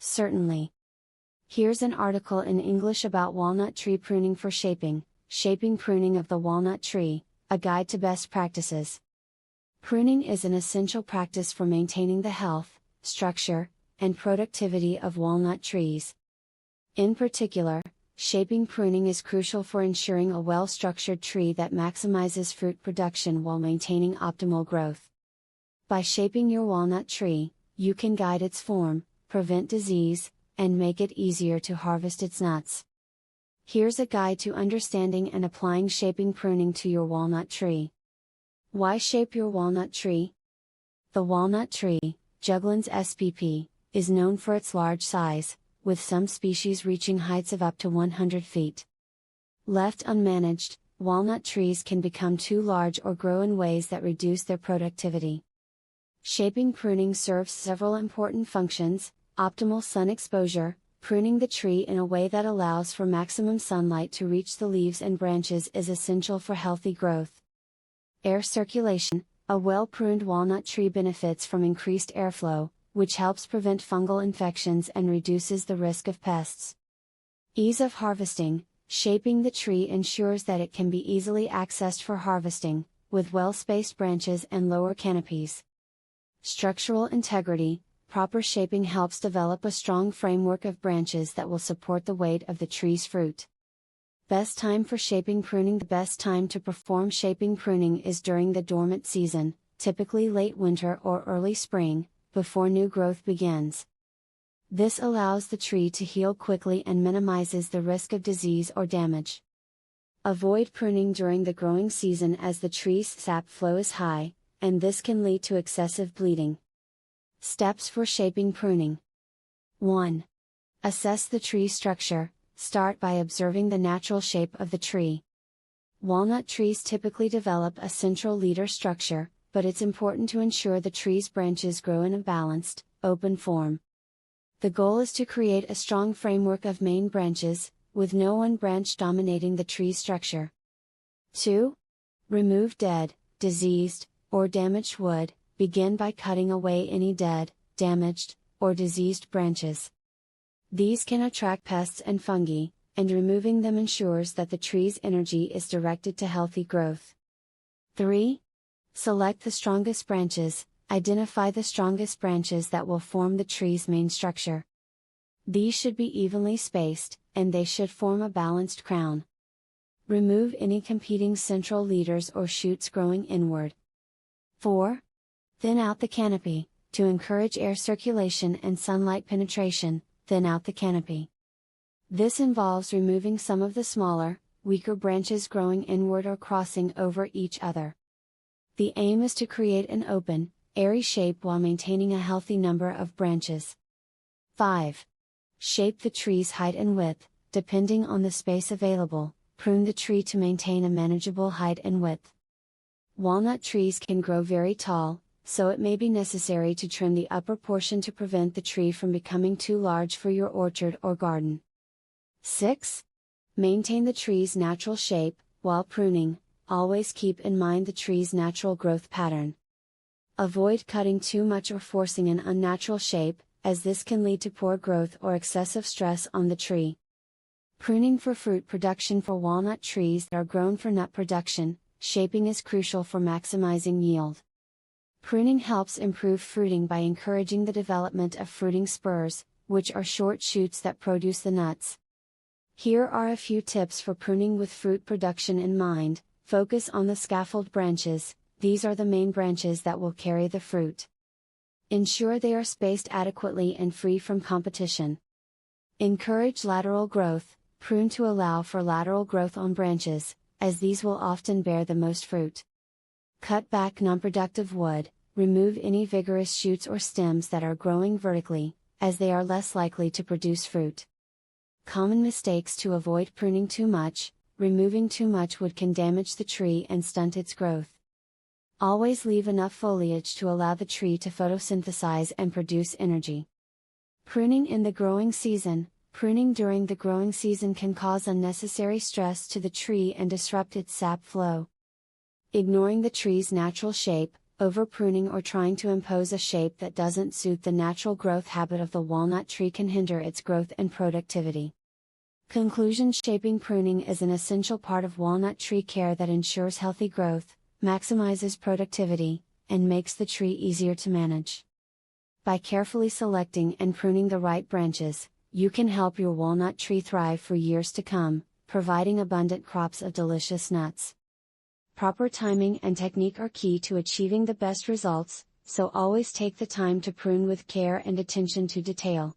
Certainly. Here's an article in English about walnut tree pruning for shaping pruning of the walnut tree, a guide to best practices. Pruning is an essential practice for maintaining the health, structure, and productivity of walnut trees. In particular, shaping pruning is crucial for ensuring a well-structured tree that maximizes fruit production while maintaining optimal growth. By shaping your walnut tree, you can guide its form, prevent disease, and make it easier to harvest its nuts. Here's a guide to understanding and applying shaping pruning to your walnut tree. Why shape your walnut tree? The walnut tree, Juglans spp, is known for its large size, with some species reaching heights of up to 100 feet. Left unmanaged, walnut trees can become too large or grow in ways that reduce their productivity. Shaping pruning serves several important functions: optimal sun exposure. Pruning the tree in a way that allows for maximum sunlight to reach the leaves and branches is essential for healthy growth. Air circulation. A well-pruned walnut tree benefits from increased airflow, which helps prevent fungal infections and reduces the risk of pests. Ease of harvesting. Shaping the tree ensures that it can be easily accessed for harvesting, with well-spaced branches and lower canopies. Structural integrity. Proper shaping helps develop a strong framework of branches that will support the weight of the tree's fruit. Best time for shaping pruning. The best time to perform shaping pruning is during the dormant season, typically late winter or early spring, before new growth begins. This allows the tree to heal quickly and minimizes the risk of disease or damage. Avoid pruning during the growing season as the tree's sap flow is high, and this can lead to excessive bleeding. Steps for shaping pruning. 1. Assess the tree structure. Start by observing the natural shape of the tree. Walnut trees typically develop a central leader structure, but it's important to ensure the tree's branches grow in a balanced, open form. The goal is to create a strong framework of main branches, with no one branch dominating the tree structure. 2. Remove dead, diseased, or damaged wood. Begin by cutting away any dead, damaged, or diseased branches. These can attract pests and fungi, and removing them ensures that the tree's energy is directed to healthy growth. 3. Select the strongest branches. Identify the strongest branches that will form the tree's main structure. These should be evenly spaced, and they should form a balanced crown. Remove any competing central leaders or shoots growing inward. 4. Thin out the canopy. To encourage air circulation and sunlight penetration, thin out the canopy. This involves removing some of the smaller, weaker branches growing inward or crossing over each other. The aim is to create an open, airy shape while maintaining a healthy number of branches. 5. Shape the tree's height and width. Depending on the space available, prune the tree to maintain a manageable height and width. Walnut trees can grow very tall, so it may be necessary to trim the upper portion to prevent the tree from becoming too large for your orchard or garden. 6. Maintain the tree's natural shape. While pruning, always keep in mind the tree's natural growth pattern. Avoid cutting too much or forcing an unnatural shape, as this can lead to poor growth or excessive stress on the tree. Pruning for fruit production. For walnut trees that are grown for nut production, shaping is crucial for maximizing yield. Pruning helps improve fruiting by encouraging the development of fruiting spurs, which are short shoots that produce the nuts. Here are a few tips for pruning with fruit production in mind. Focus on the scaffold branches. These are the main branches that will carry the fruit. Ensure they are spaced adequately and free from competition. Encourage lateral growth. Prune to allow for lateral growth on branches, as these will often bear the most fruit. Cut back nonproductive wood. Remove any vigorous shoots or stems that are growing vertically, as they are less likely to produce fruit. Common mistakes to avoid pruning too much. Removing too much wood can damage the tree and stunt its growth. Always leave enough foliage to allow the tree to photosynthesize and produce energy. Pruning in the growing season. Pruning during the growing season can cause unnecessary stress to the tree and disrupt its sap flow. Ignoring the tree's natural shape. Over-pruning or trying to impose a shape that doesn't suit the natural growth habit of the walnut tree can hinder its growth and productivity. Conclusion: shaping pruning is an essential part of walnut tree care that ensures healthy growth, maximizes productivity, and makes the tree easier to manage. By carefully selecting and pruning the right branches, you can help your walnut tree thrive for years to come, providing abundant crops of delicious nuts. Proper timing and technique are key to achieving the best results, so always take the time to prune with care and attention to detail.